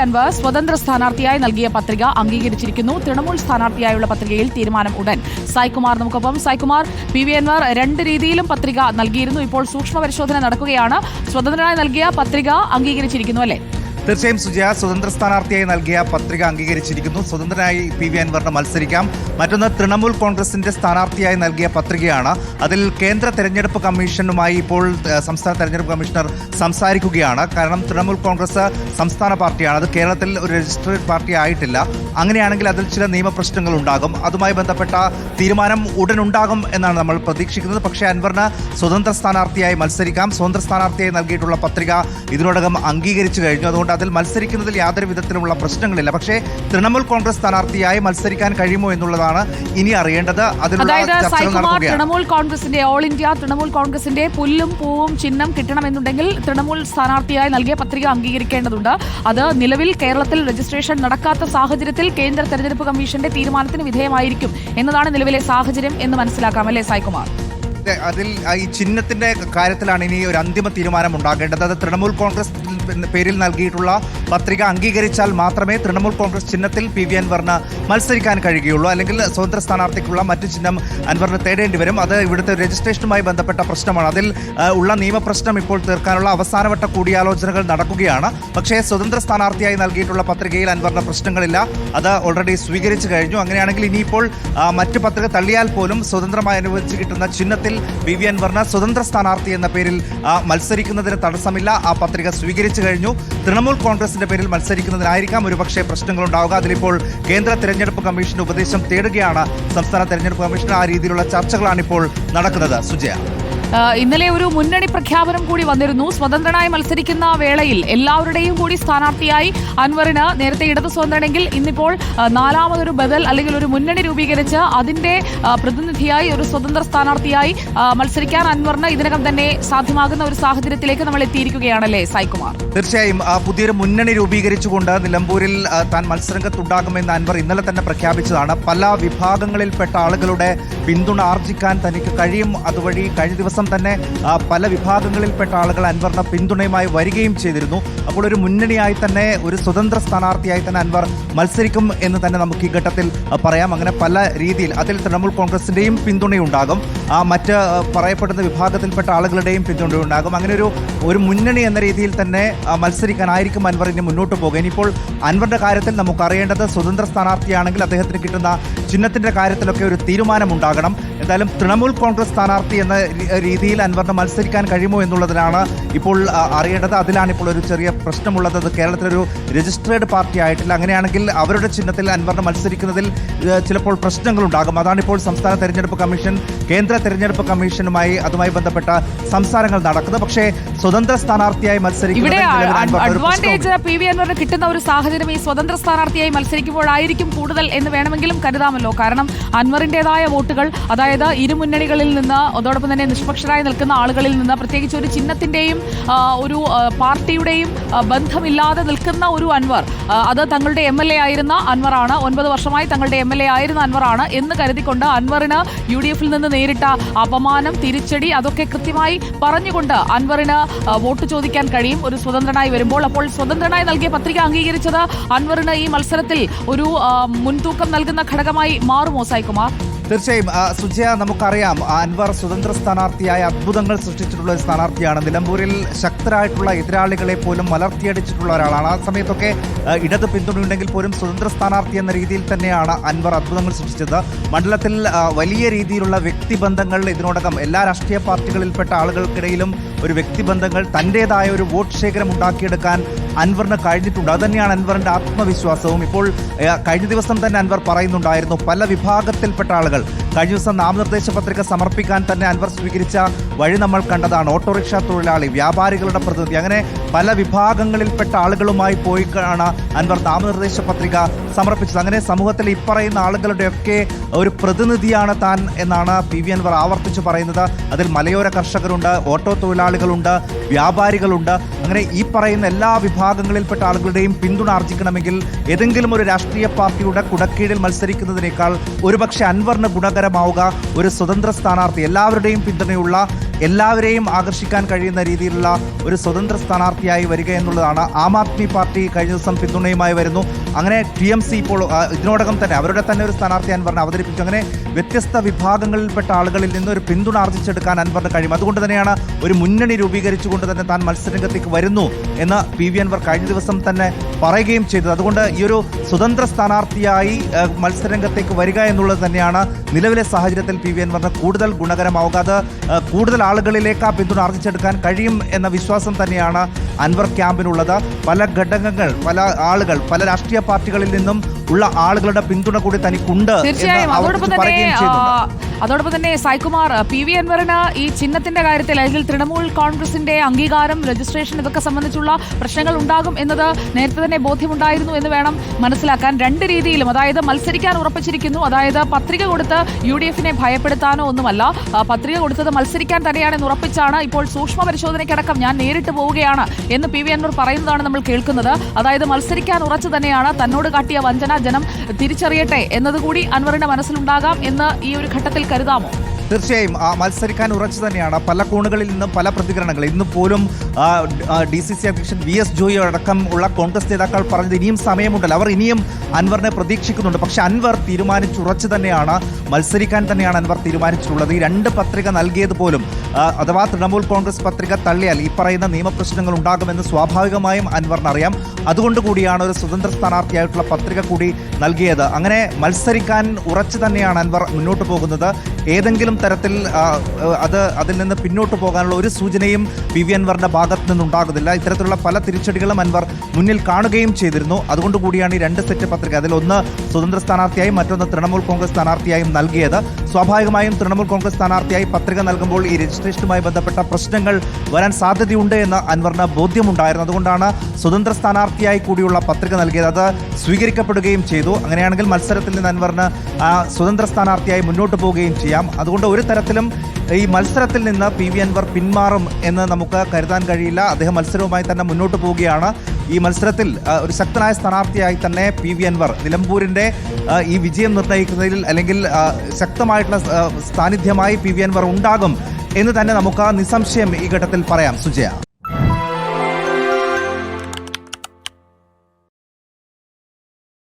അൻവർ സ്വതന്ത്ര സ്ഥാനാർത്ഥിയായി നൽകിയ പത്രിക അംഗീകരിച്ചിരിക്കുന്നു. തൃണമൂൽ സ്ഥാനാർത്ഥിയായുള്ള പത്രികയിൽ തീരുമാനം ഉടൻ. സായ്കുമാർ നമുക്കൊപ്പം. സായ്കുമാർ, പി വി അൻവർ രണ്ട് രീതിയിലും പത്രിക നൽകിയിരുന്നു. ഇപ്പോൾ സൂക്ഷ്മ പരിശോധന നടക്കുകയാണ്. സ്വതന്ത്രനായി നൽകിയ പത്രിക അംഗീകരിച്ചിരിക്കുന്നു അല്ലേ? തീർച്ചയായും സുജയ, സ്വതന്ത്ര സ്ഥാനാർത്ഥിയായി നൽകിയ പത്രിക അംഗീകരിച്ചിരിക്കുന്നു. സ്വതന്ത്രനായി പി വി അൻവറിന് മത്സരിക്കാം. മറ്റൊന്ന് തൃണമൂൽ കോൺഗ്രസിന്റെ സ്ഥാനാർത്ഥിയായി നൽകിയ പത്രികയാണ്. അതിൽ കേന്ദ്ര തെരഞ്ഞെടുപ്പ് കമ്മീഷനുമായി ഇപ്പോൾ സംസ്ഥാന തെരഞ്ഞെടുപ്പ് കമ്മീഷണർ സംസാരിക്കുകയാണ്. കാരണം തൃണമൂൽ കോൺഗ്രസ് സംസ്ഥാന പാർട്ടിയാണ്, അത് കേരളത്തിൽ ഒരു രജിസ്ട്രേഡ് പാർട്ടി ആയിട്ടില്ല. അങ്ങനെയാണെങ്കിൽ അതിൽ ചില നിയമപ്രശ്നങ്ങൾ ഉണ്ടാകും. അതുമായി ബന്ധപ്പെട്ട തീരുമാനം ഉടൻ ഉണ്ടാകും എന്നാണ് നമ്മൾ പ്രതീക്ഷിക്കുന്നത്. പക്ഷേ അൻവറിന് സ്വതന്ത്ര സ്ഥാനാർത്ഥിയായി മത്സരിക്കാം. സ്വതന്ത്ര സ്ഥാനാർത്ഥിയായി നൽകിയിട്ടുള്ള പത്രിക ഇതിനോടകം അംഗീകരിച്ചു കഴിഞ്ഞു. അതുകൊണ്ട് അതിൽ മത്സരിക്കുന്നതിൽ യാതൊരു വിധത്തിലുള്ള പ്രശ്നങ്ങളില്ല. പക്ഷേ തൃണമൂൽ കോൺഗ്രസ് സ്ഥാനാർത്ഥിയായി മത്സരിക്കാൻ കഴിയുമോ എന്നുള്ളതാണ് ഇനി അറിയേണ്ടത്. തൃണമൂൽ കോൺഗ്രസിന്റെ ഓൾ ഇന്ത്യ തൃണമൂൽ കോൺഗ്രസിന്റെ പുല്ലും പൂവും ചിഹ്നം കിട്ടണമെന്നുണ്ടെങ്കിൽ തൃണമൂൽ സ്ഥാനാർത്ഥിയായി നൽകിയ പത്രിക അംഗീകരിക്കേണ്ടതുണ്ട്. അത് നിലവിൽ കേരളത്തിൽ രജിസ്ട്രേഷൻ നടക്കാത്ത സാഹചര്യത്തിൽ കേന്ദ്ര തെരഞ്ഞെടുപ്പ് കമ്മീഷന്റെ തീരുമാനത്തിന് വിധേയമായിരിക്കും എന്നതാണ് നിലവിലെ സാഹചര്യം എന്ന് മനസ്സിലാക്കാം അല്ലേ സായ്കുമാർ? അതിൽ ഈ ചിഹ്നത്തിന്റെ കാര്യത്തിലാണ് ഇനി ഒരു അന്തിമ തീരുമാനം ഉണ്ടാകേണ്ടത്. അത് തൃണമൂൽ കോൺഗ്രസ് പേരിൽ നൽകിയിട്ടുള്ള പത്രിക അംഗീകരിച്ചാൽ മാത്രമേ തൃണമൂൽ കോൺഗ്രസ് ചിഹ്നത്തിൽ പി വി അൻവറിന് മത്സരിക്കാൻ കഴിയുകയുള്ളൂ. അല്ലെങ്കിൽ സ്വതന്ത്ര സ്ഥാനാർത്ഥിക്കുള്ള മറ്റു ചിഹ്നം അൻവറിന് തേടേണ്ടി വരും. അത് ഇവിടുത്തെ രജിസ്ട്രേഷനുമായി ബന്ധപ്പെട്ട പ്രശ്നമാണ്. അതിൽ ഉള്ള നിയമപ്രശ്നം ഇപ്പോൾ തീർക്കാനുള്ള അവസാനവട്ട കൂടിയാലോചനകൾ നടക്കുകയാണ്. പക്ഷേ സ്വതന്ത്ര സ്ഥാനാർത്ഥിയായി നൽകിയിട്ടുള്ള പത്രികയിൽ അൻവറിന് പ്രശ്നങ്ങളില്ല. അത് ഓൾറെഡി സ്വീകരിച്ചു കഴിഞ്ഞു. അങ്ങനെയാണെങ്കിൽ ഇനിയിപ്പോൾ മറ്റു പത്രിക തള്ളിയാൽ പോലും സ്വതന്ത്രമായി അനുവദിച്ച് കിട്ടുന്ന ചിഹ്നത്തിൽ പി വി അൻവറിന് സ്വതന്ത്ര സ്ഥാനാർത്ഥി എന്ന പേരിൽ മത്സരിക്കുന്നതിന് തടസ്സമില്ല. ആ പത്രിക സ്വീകരിച്ചു കഴിഞ്ഞു. തൃണമൂൽ കോൺഗ്രസിന്റെ പേരിൽ മത്സരിക്കുന്നതിനായിരിക്കാം ഒരുപക്ഷെ പ്രശ്നങ്ങളുണ്ടാവുക. അതിലിപ്പോൾ കേന്ദ്ര തെരഞ്ഞെടുപ്പ് കമ്മീഷന്റെ ഉപദേശം തേടുകയാണ് സംസ്ഥാന തെരഞ്ഞെടുപ്പ് കമ്മീഷൻ. ആ രീതിയിലുള്ള ചർച്ചകളാണ് ഇപ്പോൾ നടക്കുന്നത്. സുജയ, ഇന്നലെ ഒരു മുന്നണി പ്രഖ്യാപനം കൂടി വന്നിരുന്നു. സ്വതന്ത്രനായി മത്സരിക്കുന്ന വേളയിൽ എല്ലാവരുടെയും കൂടി സ്ഥാനാർത്ഥിയായി അൻവറിന് നേരത്തെ ഇടതു സ്വതന്ത്രനെങ്കിൽ ഇന്നിപ്പോൾ നാലാമതൊരു ബദൽ അല്ലെങ്കിൽ ഒരു മുന്നണി രൂപീകരിച്ച് അതിന്റെ പ്രതിനിധിയായി ഒരു സ്വതന്ത്ര സ്ഥാനാർത്ഥിയായി മത്സരിക്കാൻ അൻവറിന് ഇതിനകം തന്നെ സാധ്യമാകുന്ന ഒരു സാഹചര്യത്തിലേക്ക് നമ്മൾ എത്തിയിരിക്കുകയാണല്ലേ സായ്കുമാർ? തീർച്ചയായും പുതിയൊരു മുന്നണി രൂപീകരിച്ചുകൊണ്ട് നിലമ്പൂരിൽ താൻ മത്സരരംഗത്തുണ്ടാകുമെന്ന് അൻവർ ഇന്നലെ തന്നെ പ്രഖ്യാപിച്ചതാണ്. പല വിഭാഗങ്ങളിൽപ്പെട്ട ആളുകളുടെ പിന്തുണ ആർജിക്കാൻ തനിക്ക് കഴിയും. അതുവഴി കഴിഞ്ഞ ദിവസം തന്നെ പല വിഭാഗങ്ങളിൽപ്പെട്ട ആളുകൾ അൻവറിന് പിന്തുണയുമായി വരികയും ചെയ്തിരുന്നു. അപ്പോൾ ഒരു മുന്നണിയായി തന്നെ ഒരു സ്വതന്ത്ര സ്ഥാനാർത്ഥിയായി തന്നെ അൻവർ മത്സരിക്കും എന്ന് തന്നെ നമുക്ക് ഈ ഘട്ടത്തിൽ പറയാം. അങ്ങനെ പല രീതിയിൽ അതിൽ തൃണമൂൽ കോൺഗ്രസിന്റെയും പിന്തുണയുണ്ടാകും, മറ്റ് പറയപ്പെടുന്ന വിഭാഗത്തിൽപ്പെട്ട ആളുകളുടെയും പിന്തുണയുണ്ടാകും. അങ്ങനെ ഒരു മുന്നണി എന്ന രീതിയിൽ തന്നെ മത്സരിക്കാനായിരിക്കും അൻവർ ഇനി മുന്നോട്ട് പോകുക. ഇനിയിപ്പോൾ അൻവറിന്റെ കാര്യത്തിൽ നമുക്കറിയേണ്ടത് സ്വതന്ത്ര സ്ഥാനാർത്ഥിയാണെങ്കിൽ അദ്ദേഹത്തിന് കിട്ടുന്ന ചിഹ്നത്തിന്റെ കാര്യത്തിലൊക്കെ ഒരു തീരുമാനമുണ്ടാകണം. എന്തായാലും തൃണമൂൽ കോൺഗ്രസ് സ്ഥാനാർത്ഥി എന്ന രീതിയിൽ അൻവറിന് മത്സരിക്കാൻ കഴിയുമോ എന്നുള്ളതിനാണ് ഇപ്പോൾ അറിയേണ്ടത്. അതിലാണ് ഇപ്പോൾ ഒരു ചെറിയ പ്രശ്നമുള്ളത്. അത് കേരളത്തിലൊരു രജിസ്ട്രേഡ് പാർട്ടി ആയിട്ടില്ല. അങ്ങനെയാണെങ്കിൽ അവരുടെ ചിഹ്നത്തിൽ അൻവറിന് മത്സരിക്കുന്നതിൽ ചിലപ്പോൾ പ്രശ്നങ്ങളുണ്ടാകും. അതാണിപ്പോൾ സംസ്ഥാന തെരഞ്ഞെടുപ്പ് കമ്മീഷൻ കേന്ദ്ര തെരഞ്ഞെടുപ്പ് കമ്മീഷനുമായി അതുമായി ബന്ധപ്പെട്ട സംസാരങ്ങൾ നടക്കുന്നത്. പക്ഷേ സ്വതന്ത്ര സ്ഥാനാർത്ഥിയായി മത്സരിക്കുന്നത് അഡ്വാൻറ്റേജ് പി വി അൻവറിന് കിട്ടുന്ന ഒരു സാഹചര്യം ഈ സ്വതന്ത്ര സ്ഥാനാർത്ഥിയായി മത്സരിക്കുമ്പോഴായിരിക്കും കൂടുതൽ എന്ന് വേണമെങ്കിലും കരുതാമല്ലോ. കാരണം അൻവറിന്റേതായ വോട്ടുകൾ, അതായത് ഇരു മുന്നണികളിൽ നിന്ന് അതോടൊപ്പം തന്നെ നിഷ്പക്ഷരായി നിൽക്കുന്ന ആളുകളിൽ നിന്ന് പ്രത്യേകിച്ച് ഒരു ചിഹ്നത്തിന്റെയും ഒരു പാർട്ടിയുടെയും ബന്ധമില്ലാതെ നിൽക്കുന്ന ഒരു അൻവർ, അത് തങ്ങളുടെ MLA ആയിരുന്ന അൻവറാണ്, 9 വർഷമായി തങ്ങളുടെ MLA ആയിരുന്ന അൻവറാണ് എന്ന് കരുതിക്കൊണ്ട് അൻവറിന് UDF നിന്ന് നേരിട്ട അപമാനം, തിരിച്ചടി അതൊക്കെ കൃത്യമായി പറഞ്ഞുകൊണ്ട് അൻവറിന് വോട്ട് ചോദിക്കാൻ കഴിയും ഒരു സ്വതന്ത്രനായി വരുമ്പോൾ. അപ്പോൾ സ്വതന്ത്രനായി നൽകിയ പത്രിക അംഗീകരിച്ചത് അൻവറിന് ഈ മത്സരത്തിൽ ഒരു മുൻതൂക്കം നൽകുന്ന ഘടകമായി മാറുമോ സായ്കുമാർ? തീർച്ചയായും സുജയ, നമുക്കറിയാം അൻവർ സ്വതന്ത്ര സ്ഥാനാർത്ഥിയായ അത്ഭുതങ്ങൾ സൃഷ്ടിച്ചിട്ടുള്ള ഒരു സ്ഥാനാർത്ഥിയാണ്. നിലമ്പൂരിൽ ശക്തരായിട്ടുള്ള എതിരാളികളെ പോലും മലർത്തിയടിച്ചിട്ടുള്ള ഒരാളാണ്. ആ സമയത്തൊക്കെ ഇടത് പിന്തുണയുണ്ടെങ്കിൽ പോലും സ്വതന്ത്ര സ്ഥാനാർത്ഥി എന്ന രീതിയിൽ തന്നെയാണ് അൻവർ അത്ഭുതങ്ങൾ സൃഷ്ടിച്ചത്. മണ്ഡലത്തിൽ വലിയ രീതിയിലുള്ള വ്യക്തിബന്ധങ്ങൾ ഇതിനോടകം എല്ലാ രാഷ്ട്രീയ പാർട്ടികളിൽപ്പെട്ട ആളുകൾക്കിടയിലും ഒരു വ്യക്തിബന്ധങ്ങൾ, തൻ്റെതായ ഒരു വോട്ട് ശേഖരം ഉണ്ടാക്കിയെടുക്കാൻ അൻവറിന് കഴിഞ്ഞിട്ടുണ്ട്. അതുതന്നെയാണ് അൻവറിന്റെ ആത്മവിശ്വാസവും. ഇപ്പോൾ കഴിഞ്ഞ ദിവസം തന്നെ അൻവർ പറയുന്നുണ്ടായിരുന്നു, പല വിഭാഗത്തിൽപ്പെട്ട ആളുകൾ കഴിഞ്ഞ ദിവസം നാമനിർദ്ദേശ പത്രിക സമർപ്പിക്കാൻ തന്നെ അൻവർ സ്വീകരിച്ച വഴി നമ്മൾ കണ്ടതാണ്. ഓട്ടോറിക്ഷ തൊഴിലാളി, വ്യാപാരികളുടെ പ്രതിനിധി, അങ്ങനെ പല വിഭാഗങ്ങളിൽപ്പെട്ട ആളുകളുമായി പോയിക്കാണ് അൻവർ നാമനിർദ്ദേശ പത്രിക സമർപ്പിച്ചത്. അങ്ങനെ സമൂഹത്തിൽ ഇപ്പറയുന്ന ആളുകളുടെയൊക്കെ ഒരു പ്രതിനിധിയാണ് താൻ എന്നാണ് പി വി അൻവർ ആവർത്തിച്ച് പറയുന്നത്. അതിൽ മലയോര കർഷകരുണ്ട്, ഓട്ടോ തൊഴിലാളികളുണ്ട്, വ്യാപാരികളുണ്ട്. അങ്ങനെ ഈ പറയുന്ന എല്ലാ വിഭാഗങ്ങളിൽപ്പെട്ട ആളുകളുടെയും പിന്തുണ ആർജിക്കണമെങ്കിൽ ഏതെങ്കിലും ഒരു രാഷ്ട്രീയ പാർട്ടിയുടെ കുടക്കീഴിൽ മത്സരിക്കുന്നതിനേക്കാൾ ഒരുപക്ഷെ അൻവറിന് ഗുണകരമാവുക ഒരു സ്വതന്ത്ര സ്ഥാനാർത്ഥി, എല്ലാവരുടെയും പിന്തുണയുള്ള എല്ലാവരെയും ആകർഷിക്കാൻ കഴിയുന്ന രീതിയിലുള്ള ഒരു സ്വതന്ത്ര സ്ഥാനാർത്ഥിയായി വരിക എന്നുള്ളതാണ്. ആം ആദ്മി പാർട്ടി കഴിഞ്ഞ ദിവസം പിന്തുണയുമായി വരുന്നു. അങ്ങനെ TMC ഇപ്പോൾ ഇതിനോടകം തന്നെ അവരുടെ തന്നെ ഒരു സ്ഥാനാർത്ഥി അൻവറിനെ അവതരിപ്പിച്ചു. അങ്ങനെ വ്യത്യസ്ത വിഭാഗങ്ങളിൽപ്പെട്ട ആളുകളിൽ നിന്ന് ഒരു പിന്തുണ ആർജിച്ചെടുക്കാൻ അൻവറിന് കഴിയും. അതുകൊണ്ട് തന്നെയാണ് ഒരു മുന്നണി രൂപീകരിച്ചുകൊണ്ട് തന്നെ താൻ മത്സരരംഗത്തേക്ക് വരുന്നു എന്ന് PV അൻവർ കഴിഞ്ഞ ദിവസം തന്നെ പറയുകയും ചെയ്തത്. അതുകൊണ്ട് ഈ ഒരു സ്വതന്ത്ര സ്ഥാനാർത്ഥിയായി മത്സരരംഗത്തേക്ക് വരിക എന്നുള്ളത് തന്നെയാണ് നിലവിലെ സാഹചര്യത്തിൽ PV അൻവറിന് കൂടുതൽ ഗുണകരമാവുക. അത് കൂടുതൽ ആളുകളിലേക്ക് ആ പിന്തുണ ആർജിച്ചെടുക്കാൻ കഴിയും എന്ന വിശ്വാസം തന്നെയാണ് അൻവർ ക്യാമ്പിനുള്ളത്. പല ഘടകങ്ങൾ, പല ആളുകൾ, പല രാഷ്ട്രീയ പാർട്ടികളിൽ നിന്നും ഉള്ള ആളുകളുടെ പിന്തുണ കൂടി തനിക്കുണ്ട്. തീർച്ചയായും അതോടൊപ്പം തന്നെ സായ്കുമാർ, PV അൻവറിന് ഈ ചിഹ്നത്തിന്റെ കാര്യത്തിൽ അല്ലെങ്കിൽ തൃണമൂൽ കോൺഗ്രസിന്റെ അംഗീകാരം, രജിസ്ട്രേഷൻ ഇതൊക്കെ സംബന്ധിച്ചുള്ള പ്രശ്നങ്ങൾ ഉണ്ടാകും എന്നത് നേരത്തെ തന്നെ ബോധ്യമുണ്ടായിരുന്നു എന്ന് വേണം മനസ്സിലാക്കാൻ. രണ്ട് രീതിയിലും, അതായത് മത്സരിക്കാൻ ഉറപ്പിച്ചിരിക്കുന്നു, അതായത് പത്രിക കൊടുത്ത് UDF-നെ ഭയപ്പെടുത്താനോ ഒന്നുമല്ല, പത്രിക കൊടുത്തത് മത്സരിക്കാൻ തന്നെയാണെന്ന് ഉറപ്പിച്ചാണ് ഇപ്പോൾ സൂക്ഷ്മ പരിശോധനയ്ക്കടക്കം ഞാൻ നേരിട്ട് പോവുകയാണ് എന്ന് PV അൻവർ പറയുന്നതാണ് നമ്മൾ കേൾക്കുന്നത്. അതായത് മത്സരിക്കാൻ ഉറച്ചു തന്നെയാണ്, തന്നോട് കാട്ടിയ വഞ്ചന ജനം തിരിച്ചറിയട്ടെ എന്നതുകൂടി അൻവറിന്റെ മനസ്സിലുണ്ടാകാം എന്ന് ഈ ഒരു ഘട്ടത്തിൽ കരുതാമോ? തീർച്ചയായും മത്സരിക്കാൻ ഉറച്ചു തന്നെയാണ്. പല കോണുകളിൽ നിന്നും പല പ്രതികരണങ്ങൾ. ഇന്ന് പോലും DCC അധ്യക്ഷൻ VS ജോയി അടക്കം ഉള്ള കോൺഗ്രസ് നേതാക്കൾ പറഞ്ഞത് ഇനിയും സമയമുണ്ടല്ലോ, അവർ ഇനിയും അൻവറിനെ പ്രതീക്ഷിക്കുന്നുണ്ട്. പക്ഷെ അൻവർ തീരുമാനിച്ചുറച്ചു തന്നെയാണ്, മത്സരിക്കാൻ തന്നെയാണ് അൻവർ തീരുമാനിച്ചിട്ടുള്ളത്. ഈ രണ്ട് പത്രിക നൽകിയത് പോലും അഥവാ തൃണമൂൽ കോൺഗ്രസ് പത്രിക തള്ളിയാൽ ഈ പറയുന്ന നിയമപ്രശ്നങ്ങൾ ഉണ്ടാകുമെന്ന് സ്വാഭാവികമായും അൻവറിനറിയാം. അതുകൊണ്ട് കൂടിയാണ് ഒരു സ്വതന്ത്ര സ്ഥാനാർത്ഥിയായിട്ടുള്ള പത്രിക കൂടി നൽകിയത്. അങ്ങനെ മത്സരിക്കാൻ ഉറച്ചു തന്നെയാണ് അൻവർ മുന്നോട്ട് പോകുന്നത്. ഏതെങ്കിലും തരത്തിൽ അതിൽ നിന്ന് പിന്നോട്ട് പോകാനുള്ള ഒരു സൂചനയും PV അൻവറിന്റെ ഭാഗത്ത് നിന്നുണ്ടാകുന്നില്ല. ഇത്തരത്തിലുള്ള പല തിരിച്ചടികളും അൻവർ മുന്നിൽ കാണുകയും ചെയ്തിരുന്നു. അതുകൊണ്ട് കൂടിയാണ് ഈ രണ്ട് സെറ്റ് പത്രിക, അതിൽ ഒന്ന് സ്വതന്ത്ര സ്ഥാനാർത്ഥിയായും മറ്റൊന്ന് തൃണമൂൽ കോൺഗ്രസ് സ്ഥാനാർത്ഥിയായും നൽകിയത്. സ്വാഭാവികമായും തൃണമൂൽ കോൺഗ്രസ് സ്ഥാനാർത്ഥിയായി പത്രിക നൽകുമ്പോൾ ഈ രജിസ്ട്രേഷനുമായി ബന്ധപ്പെട്ട പ്രശ്നങ്ങൾ വരാൻ സാധ്യതയുണ്ട് എന്ന് അൻവറിന് ബോധ്യമുണ്ടായിരുന്നു. അതുകൊണ്ടാണ് സ്വതന്ത്ര സ്ഥാനാർത്ഥിയായി കൂടിയുള്ള പത്രിക നൽകിയത്. അത് സ്വീകരിക്കപ്പെടുകയും ചെയ്തു. അങ്ങനെയാണെങ്കിൽ മത്സരത്തിൽ നിന്ന് അൻവറിന് സ്വതന്ത്ര സ്ഥാനാർത്ഥിയായി മുന്നോട്ട് പോവുകയും ചെയ്യാം. അതുകൊണ്ട് ഒരു തരത്തിലും ഈ മത്സരത്തിൽ നിന്ന് PV അൻവർ പിന്മാറും എന്ന് നമുക്ക് കരുതാൻ കഴിയില്ല. അദ്ദേഹം മത്സരവുമായി തന്നെ മുന്നോട്ട് പോവുകയാണ്. ഈ മത്സരത്തിൽ ഒരു ശക്തനായ സ്ഥാനാർത്ഥിയായി തന്നെ PV അൻവർ നിലമ്പൂരിൻ്റെ ഈ വിജയം നിർണ്ണയിക്കുന്നതിൽ അല്ലെങ്കിൽ ശക്തമായിട്ടുള്ള സാന്നിധ്യമായി PV അൻവർ ഉണ്ടാകും എന്ന് തന്നെ നമുക്ക് നിസ്സംശയം ഈ ഘട്ടത്തിൽ പറയാം. സുജയ.